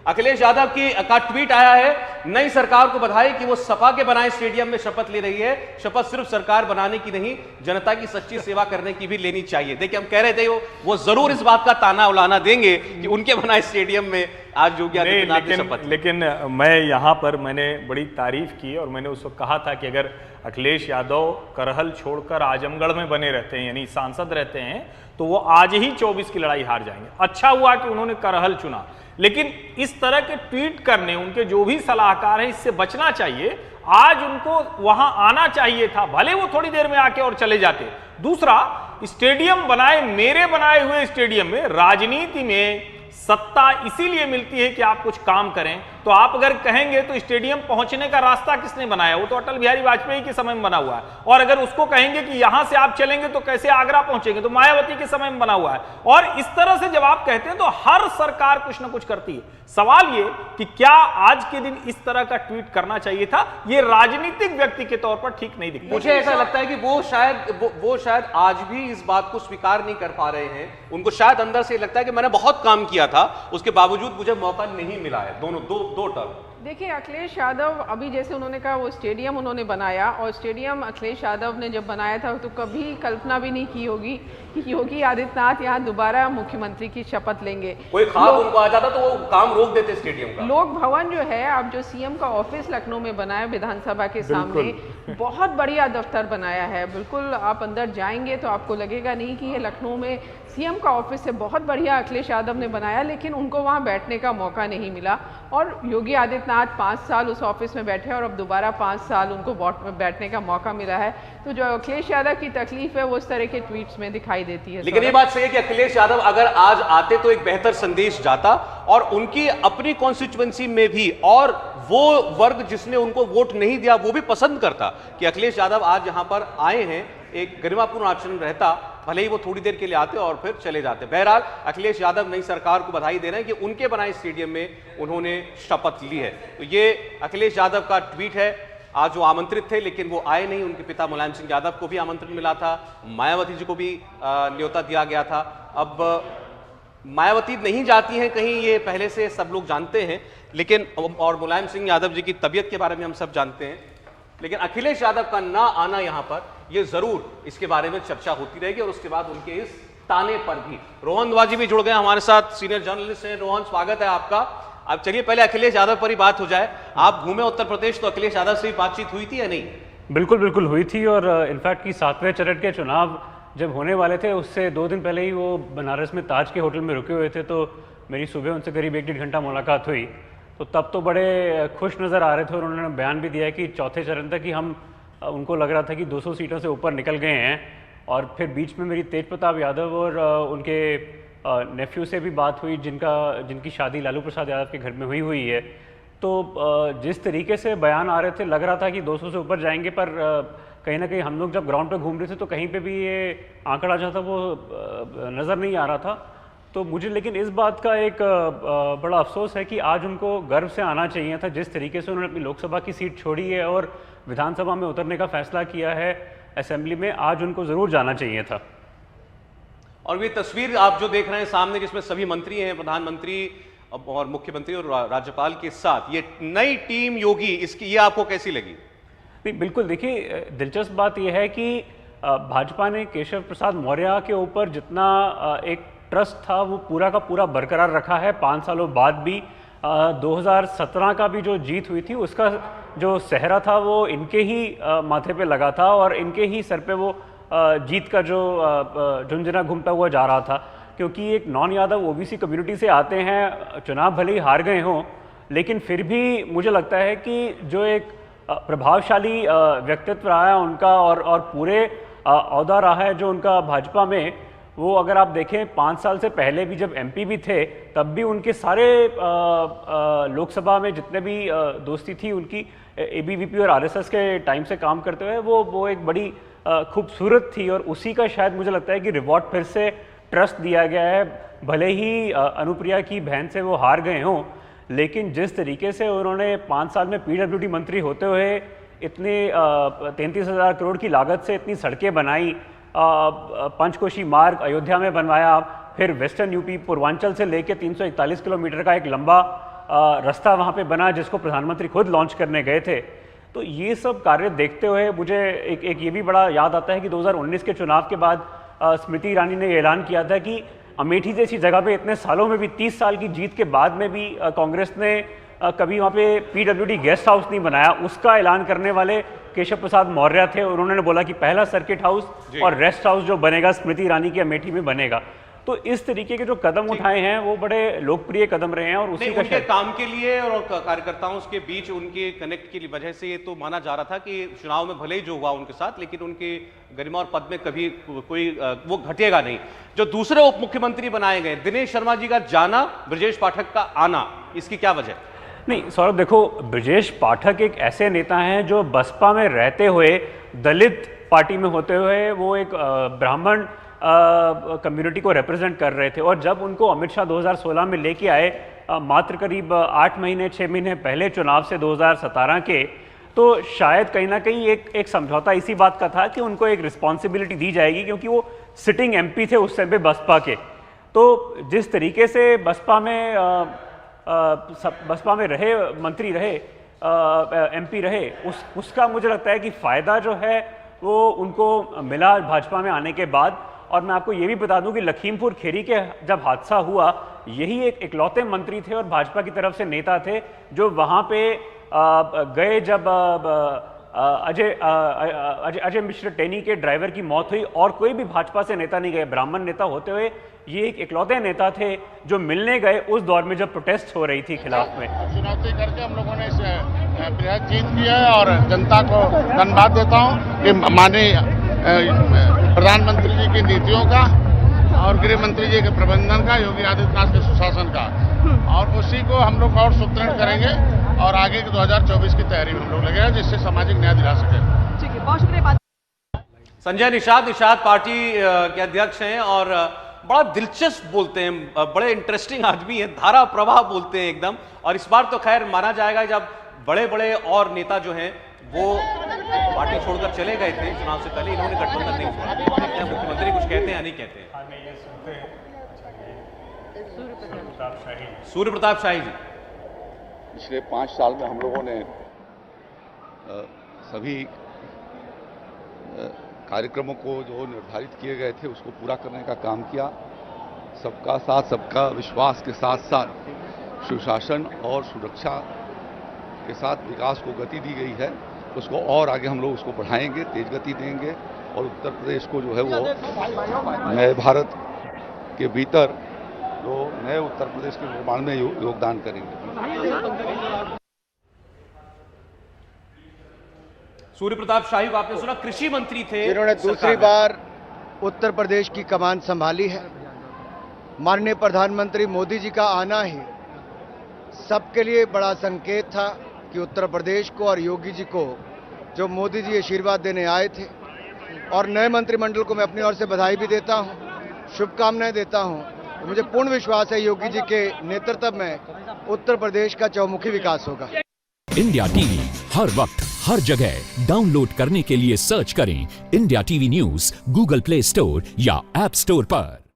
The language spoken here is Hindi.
अखिलेश यादव का ट्वीट आया है, नई सरकार को बधाई कि वो सपा के बनाए स्टेडियम में शपथ ले रही है। शपथ सिर्फ सरकार बनाने की नहीं, जनता की सच्ची सेवा करने की भी लेनी चाहिए। देखिए, हम कह रहे थे वो जरूर इस बात का ताना उलाना देंगे कि उनके बनाए स्टेडियम में आज योगी आदित्यनाथ ने शपथ। लेकिन मैं यहाँ पर मैंने बड़ी तारीफ की और मैंने उस वक्त कहा था कि अगर अखिलेश यादव करहल छोड़कर आजमगढ़ में बने रहते हैं, यानी सांसद रहते हैं, तो वो आज ही 24 की लड़ाई हार जाएंगे। अच्छा हुआ कि उन्होंने करहल चुना, लेकिन इस तरह के ट्वीट करने, उनके जो भी सलाहकार हैं, इससे बचना चाहिए। आज उनको वहां आना चाहिए था, भले वो थोड़ी देर में आके और चले जाते। दूसरा, स्टेडियम बनाए, मेरे बनाए हुए स्टेडियम में राजनीति में सत्ता इसीलिए मिलती है कि आप कुछ काम करें। तो आप अगर कहेंगे तो स्टेडियम पहुंचने का रास्ता किसने बनाया? वो तो अटल बिहारी वाजपेयी के समय में बना हुआ है। और अगर उसको कहेंगे कि यहां से आप चलेंगे तो कैसे आगरा पहुंचेंगे, तो मायावती के समय में बना हुआ है। और इस तरह से जब आप कहते हैं तो हर सरकार कुछ ना कुछ करती है। सवाल ये कि क्या आज के दिन इस तरह का ट्वीट करना चाहिए था? ये राजनीतिक व्यक्ति के तौर पर ठीक नहीं दिखता। मुझे ऐसा लगता है कि वो शायद आज भी इस बात को स्वीकार नहीं कर पा रहे हैं। उनको शायद अंदर से लगता है कि मैंने बहुत काम किया था, उसके बावजूद मुझे मौका नहीं मिला है। दो टर्म। देखिए, अखिलेश यादव अभी जैसे उन्होंने कहा वो स्टेडियम उन्होंने बनाया, और स्टेडियम अखिलेश यादव ने जब बनाया था तो कभी कल्पना भी नहीं की होगी कि योगी आदित्यनाथ यहाँ दोबारा मुख्यमंत्री की शपथ लेंगे। कोई ख्वाब उनको आ जाता तो वो काम रोक देते स्टेडियम का। लोक भवन जो है, अब जो सीएम का ऑफिस लखनऊ में बनाया विधानसभा के सामने, बहुत बढ़िया दफ्तर बनाया है। बिल्कुल आप अंदर जाएंगे तो आपको लगेगा नहीं कि ये लखनऊ में सीएम का ऑफिस है। बहुत बढ़िया अखिलेश यादव ने बनाया, लेकिन उनको वहाँ बैठने का मौका नहीं मिला। और योगी आदित्यनाथ 5 साल उस ऑफिस में बैठे और अब दोबारा 5 साल उनको बैठने का मौका मिला है। तो जो अखिलेश यादव की तकलीफ है वो इस तरह के ट्वीट्स में दिखाई देती है। लेकिन ये बात सही है कि अखिलेश यादव अगर आज आते तो एक बेहतर संदेश जाता, और उनकी अपनी कॉन्स्टिट्यूएंसी में भी और वो वर्ग जिसने उनको वोट नहीं दिया वो भी पसंद करता कि अखिलेश यादव आज यहां पर आए हैं। एक गरिमापूर्ण आचरण रहता, भले ही वो थोड़ी देर के लिए आते और फिर चले जाते। बहरहाल अखिलेश यादव नई सरकार को बधाई दे रहे हैं कि उनके बनाए स्टेडियम में उन्होंने शपथ ली है। तो ये अखिलेश यादव का ट्वीट है। आज वो आमंत्रित थे लेकिन वो आए नहीं। उनके पिता मुलायम सिंह यादव को भी आमंत्रण मिला था, मायावती जी को भी न्योता दिया गया था। अब मायावती नहीं जाती हैं कहीं, ये पहले से सब लोग जानते हैं, लेकिन और मुलायम सिंह यादव जी की तबीयत के बारे में हम सब जानते हैं। लेकिन अखिलेश यादव का ना आना यहां पर, ये जरूर इसके बारे में चर्चा होती रहेगी। और उसके बाद उनके इस ताने पर भी रोहन दुआ जी भी जुड़ गए हमारे साथ, सीनियर जर्नलिस्ट हैं। रोहन, स्वागत है आपका। अब चलिए पहले अखिलेश यादव पर ही बात हो जाए। आप घूमे उत्तर प्रदेश, तो अखिलेश यादव से बातचीत हुई थी या नहीं? बिल्कुल हुई थी। और इनफैक्ट की 7वें चरण के चुनाव जब होने वाले थे उससे 2 दिन पहले ही वो बनारस में ताज के होटल में रुके हुए थे। तो मेरी सुबह उनसे करीब 1-1.5 घंटा मुलाकात हुई। तो तब तो बड़े खुश नज़र आ रहे थे और उन्होंने बयान भी दिया कि 4थे चरण तक ही हम, उनको लग रहा था कि 200 सीटों से ऊपर निकल गए हैं। और फिर बीच में मेरी तेज प्रताप यादव और उनके नेफ्यू से भी बात हुई, जिनकी शादी लालू प्रसाद यादव के घर में हुई है। तो जिस तरीके से बयान आ रहे थे, लग रहा था कि 200 से ऊपर जाएंगे, पर कहीं ना कहीं हम लोग जब ग्राउंड पे घूम रहे थे तो कहीं पे भी ये आंकड़ा जो था वो नज़र नहीं आ रहा था। तो मुझे लेकिन इस बात का एक बड़ा अफसोस है कि आज उनको गर्व से आना चाहिए था। जिस तरीके से उन्होंने अपनी लोकसभा की सीट छोड़ी है और विधानसभा में उतरने का फैसला किया है असेंबली में, आज उनको ज़रूर जाना चाहिए था। और ये तस्वीर आप जो देख रहे हैं सामने, जिसमें सभी मंत्री हैं, प्रधानमंत्री और मुख्यमंत्री और राज्यपाल के साथ, ये नई टीम योगी, इसकी ये आपको कैसी लगी? नहीं, बिल्कुल। देखिए, दिलचस्प बात यह है कि भाजपा ने केशव प्रसाद मौर्य के ऊपर जितना एक ट्रस्ट था वो पूरा का पूरा बरकरार रखा है 5 सालों बाद भी। 2017 का भी जो जीत हुई थी उसका जो सेहरा था वो इनके ही माथे पे लगा था और इनके ही सर पे वो जीत का जो झुंझुना घूमता हुआ जा रहा था। क्योंकि एक नॉन यादव ओबीसी कम्युनिटी से आते हैं, चुनाव भले ही हार गए हों, लेकिन फिर भी मुझे लगता है कि जो एक प्रभावशाली व्यक्तित्व रहा है उनका और पूरे औहदा रहा है जो उनका भाजपा में, वो अगर आप देखें 5 साल से पहले भी जब एमपी भी थे तब भी उनके सारे लोकसभा में जितने भी दोस्ती थी उनकी एबीवीपी और आरएसएस के टाइम से काम करते हुए वो एक बड़ी खूबसूरत थी। और उसी का शायद मुझे लगता है कि रिवॉर्ड फिर से ट्रस्ट दिया गया है। भले ही अनुप्रिया की बहन से वो हार गए हों, लेकिन जिस तरीके से उन्होंने 5 साल में पीडब्ल्यूडी मंत्री होते हुए इतने 33,000 करोड़ की लागत से इतनी सड़कें बनाई, पंचकोशी मार्ग अयोध्या में बनवाया, फिर वेस्टर्न यूपी पूर्वांचल से लेकर 341 किलोमीटर का एक लंबा रास्ता वहाँ पे बना जिसको प्रधानमंत्री खुद लॉन्च करने गए थे। तो ये सब कार्य देखते हुए मुझे एक ये भी बड़ा याद आता है कि 2019 के चुनाव के बाद स्मृति ईरानी ने ऐलान किया था कि अमेठी जैसी जगह पे इतने सालों में भी 30 साल की जीत के बाद में भी कांग्रेस ने कभी वहाँ पे पीडब्ल्यूडी गेस्ट हाउस नहीं बनाया। उसका ऐलान करने वाले केशव प्रसाद मौर्य थे और उन्होंने बोला कि पहला सर्किट हाउस और रेस्ट हाउस जो बनेगा स्मृति ईरानी की अमेठी में बनेगा। तो इस तरीके के जो कदम उठाए हैं वो बड़े लोकप्रिय कदम रहे हैं और उसी का उनके काम के लिए और कार्यकर्ताओं के बीच उनके कनेक्ट की वजह से ये तो माना जा रहा था कि चुनाव में भले ही जो हुआ उनके साथ, लेकिन उनके गरिमा और पद में कभी कोई वो घटेगा नहीं। जो दूसरे उप मुख्यमंत्री बनाए गए, दिनेश शर्मा जी का जाना, ब्रजेश पाठक का आना, इसकी क्या वजह? नहीं सौरभ, देखो ब्रजेश पाठक एक ऐसे नेता हैं जो बसपा में रहते हुए दलित पार्टी में होते हुए वो एक ब्राह्मण कम्युनिटी को रिप्रेजेंट कर रहे थे और जब उनको अमित शाह 2016 में लेके आए मात्र करीब 8 महीने 6 महीने पहले चुनाव से 2017 के, तो शायद कहीं ना कहीं एक समझौता इसी बात का था कि उनको एक रिस्पॉन्सिबिलिटी दी जाएगी क्योंकि वो सिटिंग एमपी थे उस समय पे बसपा के। तो जिस तरीके से बसपा में रहे, मंत्री रहे, एमपी रहे, उसका मुझे लगता है कि फ़ायदा जो है वो उनको मिला भाजपा में आने के बाद। और मैं आपको ये भी बता दूं कि लखीमपुर खीरी के जब हादसा हुआ, यही एक इकलौते मंत्री थे और भाजपा की तरफ से नेता थे जो वहाँ पे गए जब अजय मिश्र टेनी के ड्राइवर की मौत हुई और कोई भी भाजपा से नेता नहीं गए, ब्राह्मण नेता होते हुए ये एक इकलौते नेता थे जो मिलने गए उस दौर में जब प्रोटेस्ट हो रही थी खिलाफ में। चुनौती करके हम लोगों ने इसे बृहद जीत की है और जनता को धन्यवाद देता हूँ कि माननीय प्रधानमंत्री जी की नीतियों का और गृह मंत्री जी के प्रबंधन का, योगी आदित्यनाथ के सुशासन का, और उसी को हम लोग और सुदृढ़ करेंगे और आगे के 2024 की तैयारी में हम लोग लगेगा जिससे सामाजिक न्याय दिला सके। ठीक है, बहुत शुक्रिया। संजय निषाद पार्टी के अध्यक्ष हैं और बड़ा दिलचस्प बोलते हैं, बड़े इंटरेस्टिंग आदमी है, धारा प्रवाह बोलते हैं एकदम। और इस बार तो खैर माना जाएगा जब बड़े बड़े और नेता जो हैं वो पार्टी छोड़कर चले गए थे चुनाव से पहले, इन्होंने गठबंधन नहीं छोड़ा। देखते हैं मुख्यमंत्री कुछ कहते हैं या नहीं कहते हैं। सूर्य प्रताप शाही जी, पिछले 5 साल में हम लोगों ने सभी कार्यक्रमों को जो निर्धारित किए गए थे उसको पूरा करने का काम किया। सबका साथ, सबका विश्वास के साथ साथ सुशासन और सुरक्षा के साथ विकास को गति दी गई है। उसको और आगे हम लोग उसको बढ़ाएंगे, तेज गति देंगे और उत्तर प्रदेश को जो है वो नए भारत के भीतर जो नए उत्तर प्रदेश के निर्माण में योगदान करेंगे। सूर्य प्रताप शाही को आपने सुना, कृषि मंत्री थे जिन्होंने दूसरी बार उत्तर प्रदेश की कमान संभाली है। माननीय प्रधानमंत्री मोदी जी का आना ही सबके लिए बड़ा संकेत था कि उत्तर प्रदेश को और योगी जी को जो मोदी जी आशीर्वाद देने आए थे, और नए मंत्रिमंडल को मैं अपनी ओर से बधाई भी देता हूं, शुभकामनाएं देता हूं। तो मुझे पूर्ण विश्वास है योगी जी के नेतृत्व में उत्तर प्रदेश का चौमुखी विकास होगा। इंडिया टीवी हर वक्त हर जगह डाउनलोड करने के लिए सर्च करें India TV news Google play store या ऐप स्टोर पर।